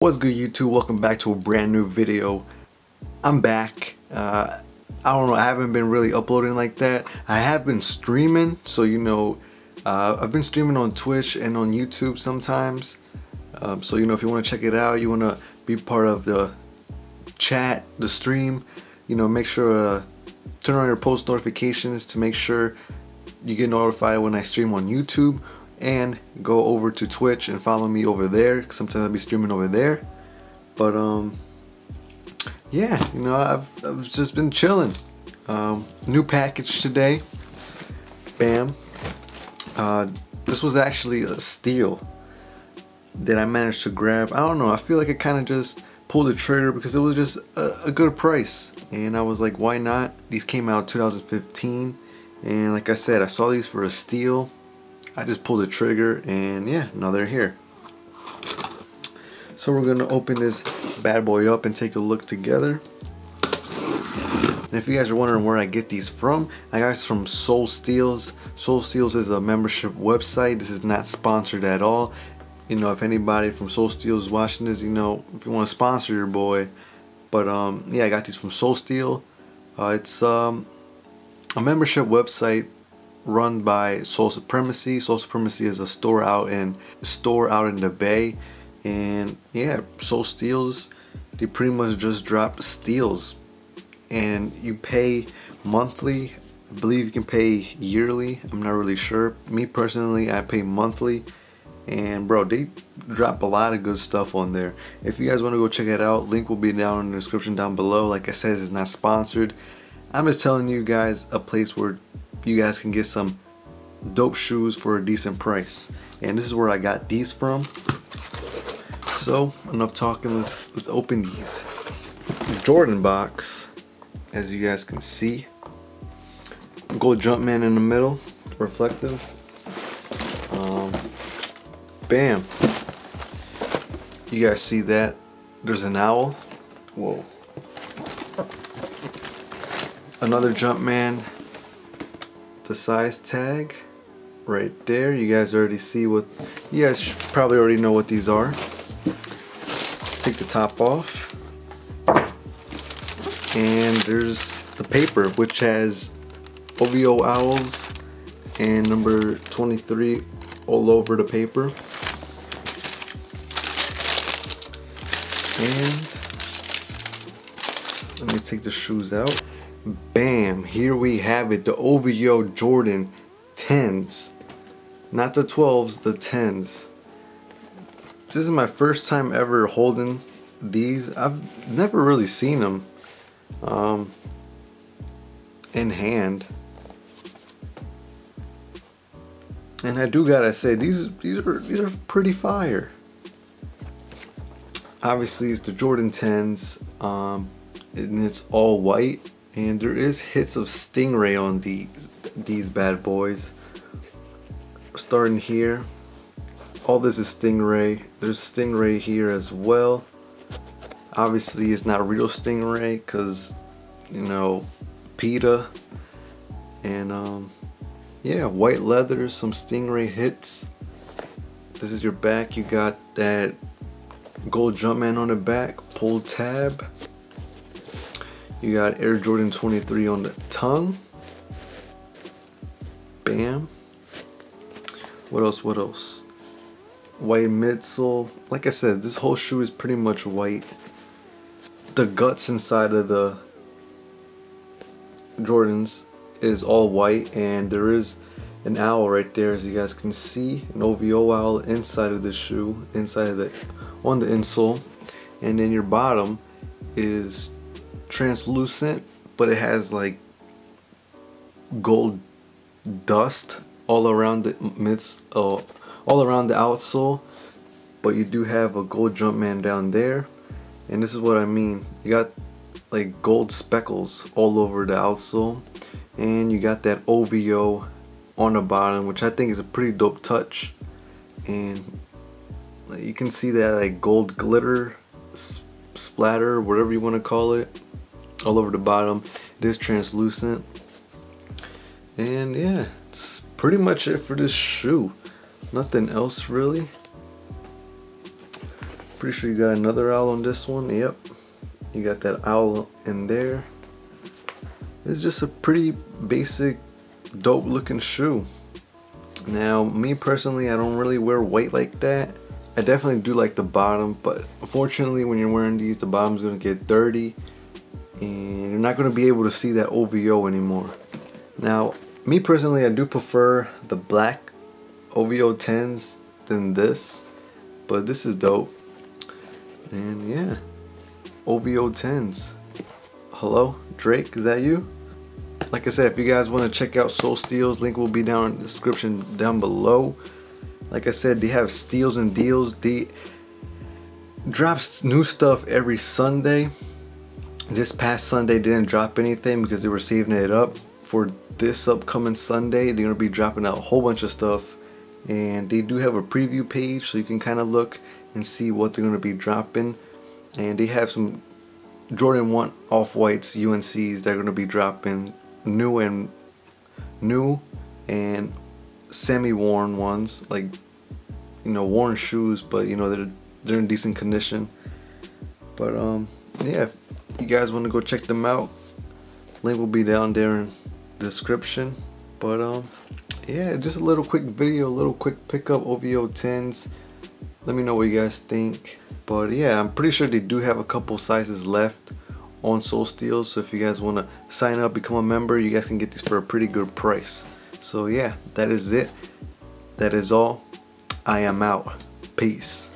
What's good, YouTube? Welcome back to a brand new video. I'm back. I don't know, I haven't been really uploading like that. I have been streaming, so you know, I've been streaming on Twitch and on YouTube sometimes. So you know, if you want to check it out, you want to be part of the chat, the stream, you know, make sure turn on your post notifications to make sure you get notified when I stream on YouTube. And go over to Twitch and follow me over there. Sometimes I'll be streaming over there. But yeah, you know, I've just been chilling. New package today. Bam. This was actually a steal that I managed to grab. I don't know, I feel like I kind of just pulled the trigger because it was just a good price, and I was like, why not? These came out 2015, and like I said, I saw these for a steal. I just pulled the trigger, and yeah, now they're here. So we're gonna open this bad boy up and take a look together. And if you guys are wondering where I get these from, I got this from Soul Steals. Soul Steals is a membership website. This is not sponsored at all. You know, if anybody from Soul Steals is watching this, you know, if you want to sponsor your boy. But yeah, I got these from Soul Steal. It's a membership website run by Soul Supremacy. Soul Supremacy is a store out in the Bay, and yeah, Soul Steals, they pretty much just drop steals, and you pay monthly. I believe you can pay yearly. I'm not really sure. Me personally, I pay monthly, and bro, they drop a lot of good stuff on there. If you guys want to go check it out, link will be down in the description down below. Like I said, it's not sponsored. I'm just telling you guys a place where you guys can get some dope shoes for a decent price, and this is where I got these from. So enough talking, let's open these. Jordan box, as you guys can see, gold Jumpman in the middle, reflective. Bam, you guys see that? There's an owl. Whoa. Another Jumpman. The size tag right there. You guys already see what, you guys probably already know what these are. Take the top off, and there's the paper, which has OVO owls and number 23 all over the paper. And let me take the shoes out. Bam, here we have it, the OVO Jordan 10s. Not the 12s, the 10s. This is my first time ever holding these. I've never really seen them in hand. And I do gotta say, these are pretty fire. Obviously it's the Jordan 10s, and it's all white. And there is hits of Stingray on these bad boys. Starting here, all this is Stingray. There's Stingray here as well. Obviously it's not real Stingray because, you know, PETA. And yeah, white leather, some Stingray hits. This is your back. You got that gold Jumpman on the back, pull tab. You got Air Jordan 23 on the tongue. Bam. What else? What else? White midsole. Like I said, this whole shoe is pretty much white. The guts inside of the Jordans is all white, and there is an owl right there, as you guys can see, an OVO owl inside of the shoe, on the insole, and then your bottom is translucent, but it has like gold dust all around the all around the outsole, but you do have a gold Jumpman down there, and this is what I mean. You got like gold speckles all over the outsole, and you got that OVO on the bottom, which I think is a pretty dope touch. And like, you can see that like gold glitter splatter, whatever you want to call it, all over the bottom. It is translucent, and yeah, it's pretty much it for this shoe. Nothing else really. Pretty sure you got another owl on this one. Yep, you got that owl in there. It's just a pretty basic, dope looking shoe. Now, me personally, I don't really wear white like that. I definitely do like the bottom, but unfortunately when you're wearing these, the bottom's gonna get dirty and you're not gonna be able to see that OVO anymore. Now, me personally, I do prefer the black OVO 10s than this, but this is dope. And yeah, OVO 10s. Hello, Drake, is that you? Like I said, if you guys want to check out Soul Steals, link will be down in the description down below. Like I said, they have steals and deals. They drop new stuff every Sunday. This past Sunday didn't drop anything because they were saving it up for this upcoming Sunday. They're going to be dropping out a whole bunch of stuff. And they do have a preview page so you can kind of look and see what they're going to be dropping. And they have some Jordan 1 Off-Whites UNCs that are going to be dropping new and semi-worn ones, like, you know, worn shoes, but you know, they're in decent condition. But yeah, if you guys want to go check them out, link will be down there in the description. But yeah, just a little quick video, a little quick pickup OVO 10s. Let me know what you guys think. But yeah, I'm pretty sure they do have a couple sizes left on Soul Steals, so if you guys want to sign up, become a member, you guys can get these for a pretty good price. So yeah, that is it. That is all. I am out. Peace.